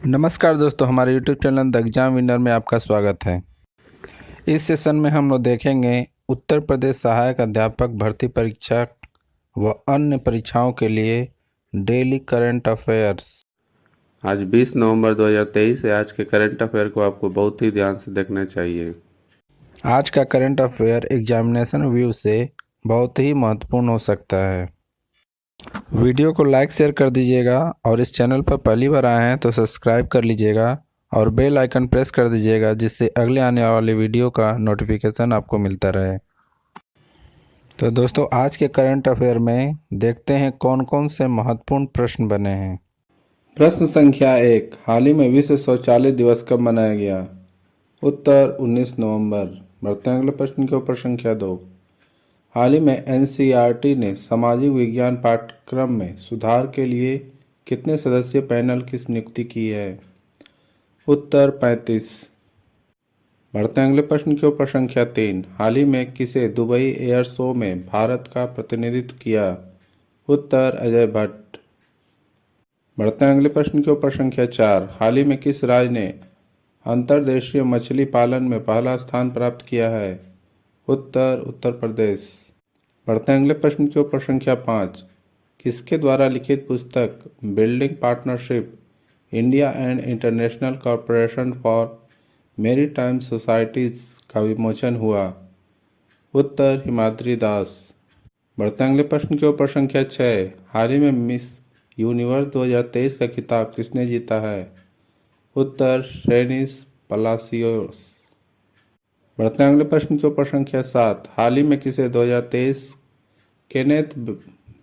नमस्कार दोस्तों, हमारे YouTube channel the exam winner में आपका स्वागत है। इस सेशन में हम लोग देखेंगे उत्तर प्रदेश सहायक अध्यापक भर्ती परीक्षा व अन्य परीक्षाओं के लिए डेली करंट अफेयर्स। आज 20 नवंबर 2023 है। आज के करंट अफेयर को आपको बहुत ही ध्यान से देखना चाहिए। आज का करंट अफेयर एग्जामिनेशन व्यू से बहुत ही महत्वपूर्ण हो सकता है। वीडियो को लाइक शेयर कर दीजिएगा और इस चैनल पर पहली बार आए हैं तो सब्सक्राइब कर लीजिएगा और बेल आइकन प्रेस कर दीजिएगा, जिससे अगले आने वाले वीडियो का नोटिफिकेशन आपको मिलता रहे। तो दोस्तों, आज के करंट अफेयर में देखते हैं कौन कौन से महत्वपूर्ण प्रश्न बने हैं। प्रश्न संख्या 1, हाल ही में विश्व शौचालय दिवस कब मनाया गया? उत्तर 19 नवंबर। बढ़ते हैं अगले प्रश्न के ऊपर। संख्या 2, हाल ही में एनसीईआरटी ने सामाजिक विज्ञान पाठ्यक्रम में सुधार के लिए कितने सदस्यीय पैनल की नियुक्ति की है? उत्तर 35। बढ़ते हैं अगले प्रश्न के ऊपर। संख्या 3, हाल ही में किसे दुबई एयर शो में भारत का प्रतिनिधित्व किया? उत्तर अजय भट्ट। बढ़ते हैं अगले प्रश्न के ऊपर। संख्या 4, हाल ही में किस राज्य ने अंतर्देशीय मछली पालन में पहला स्थान प्राप्त किया है? उत्तर उत्तर प्रदेश। बढ़ते हैं अगले प्रश्न के ऊपर। संख्या 5, किसके द्वारा लिखित पुस्तक building partnership India and international corporation for maritime societies का विमोचन हुआ? उत्तर हिमाद्री दास। बढ़ते हैं अगले प्रश्न के ऊपर। संख्या 6, हाल ही में मिस यूनिवर्स 2023 का खिताब किसने जीता है? उत्तर श्रेनिस पलासियोस। बढ़ते हैं अगले प्रश्न के ऊपर। संख्या 7, हाल ही में किसे 2023 केनेथ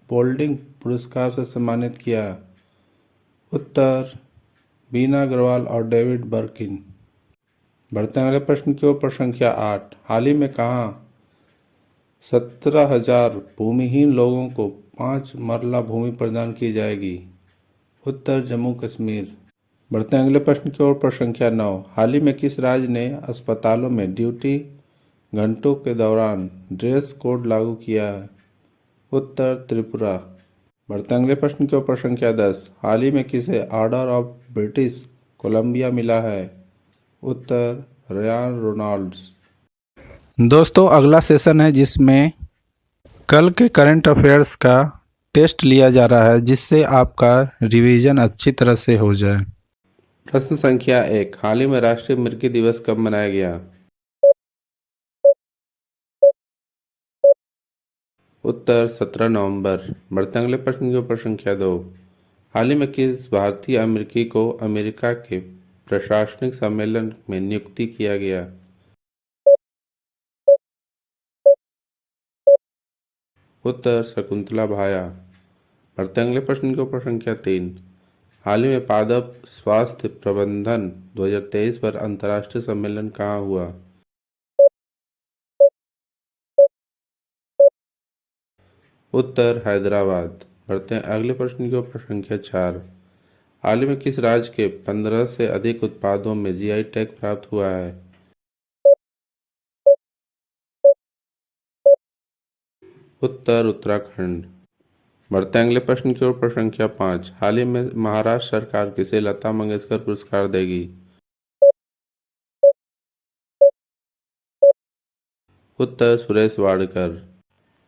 बोल्डिंग पुरस्कार से सम्मानित किया? उत्तर बीना अग्रवाल और डेविड बर्किन। बढ़ते हैं अगले प्रश्न के ऊपर। संख्या 8, हाल ही में कहाँ 17,000 भूमिहीन लोगों को 5 मरला भूमि प्रदान की जाएगी? उत्तर जम्मू कश्मीर। बढ़ते हैं अगले प्रश्न के ऊपर। संख्या 9, हाल ही में किस राज्य ने अस्पतालों में ड्यूटी घंटों के दौरान ड्रेस कोड लागू किया है? उत्तर त्रिपुरा। बढ़ते हैं अगले प्रश्न के ऊपर। संख्या 10, हाल ही में किसे ऑर्डर ऑफ ब्रिटिश कोलंबिया मिला है? उत्तर रयान रोनाल्ड्स। दोस्तों, अगला सेशन है जिसमें कल के करंट अफेयर्स का टेस्ट लिया जा रहा है, जिससे आपका रिवीजन अच्छी तरह से हो जाए। प्रश्न संख्या 1, हाल ही में राष्ट्रीय मिर्गी दिवस कब मनाया गया? उत्तर 17 नवंबर। बढ़ते हैं अगले प्रश्न के ऊपर। संख्या 2, हाल ही में किस भारतीय अमेरिकी को अमेरिका के प्रशासनिक सम्मेलन में नियुक्ति किया गया? उत्तर शकुंतला भाया। बढ़ते हैं अगले प्रश्न के ऊपर। संख्या 3, हाल ही में पादप स्वास्थ्य प्रबंधन 2023 पर अंतर्राष्ट्रीय सम्मेलन कहाँ हुआ? उत्तर हैदराबाद। बढ़ते हैं अगले प्रश्न के ऊपर। संख्या 4, हाल ही में किस राज्य के 15 से अधिक उत्पादों में जीआई टैग प्राप्त हुआ है? उत्तर उत्तराखंड। बढ़ते हैं अगले प्रश्न के ऊपर। संख्या 5, हाल ही में महाराष्ट्र सरकार किसे लता मंगेशकर पुरस्कार देगी? उत्तर सुरेश वाडकर।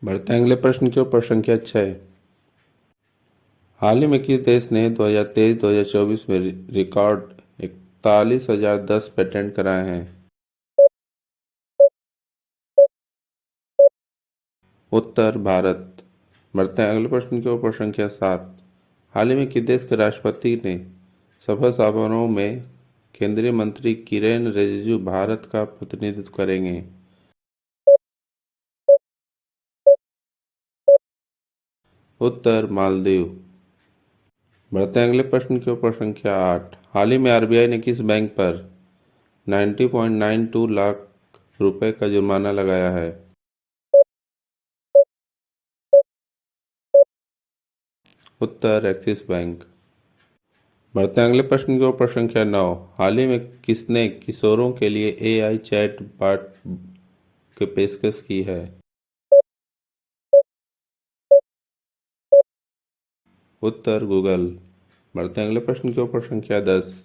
बढ़ते हैं अगले प्रश्न के ऊपर। संख्या 6, हाल ही में किस देश ने 2023-2024 में रिकॉर्ड 41,010 पेटेंट कराए हैं? उत्तर भारत। बढ़ते हैं अगले प्रश्न के ऊपर। संख्या 7, हाल ही में किस देश के राष्ट्रपति ने सभा समारोह में केंद्रीय मंत्री किरेन रिजिजू भारत का प्रतिनिधित्व करेंगे? उत्तर मालदीव। बढ़ते हैं अगले प्रश्न के ऊपर। संख्या 8, हाल ही में आरबीआई ने किस बैंक पर 90.92 लाख रुपए का जुर्माना लगाया है? उत्तर एक्सिस बैंक। बढ़ते हैं अगले प्रश्न के ऊपर। संख्या 9, हाल ही में किसने किशोरों के लिए एआई चैट बॉट की पेशकश की है? उत्तर गूगल। बढ़ते हैं अगले प्रश्न के ऊपर। संख्या 10,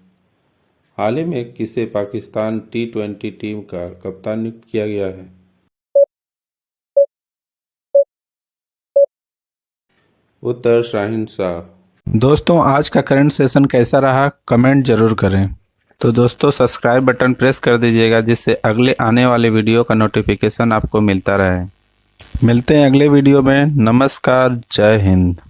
हाल ही में किसे पाकिस्तान T20 टीम का कप्तान नियुक्त किया गया है? उत्तर शाहीन शाह। दोस्तों आज का करंट सेशन कैसा रहा कमेंट जरूर करें। तो दोस्तों सब्सक्राइब बटन प्रेस कर दीजिएगा जिससे अगले आने वाले वीडियो का नोटिफिकेशन आपको मिलता रहे। मिलते हैं अगले वीडियो में। नमस्कार, जय हिंद।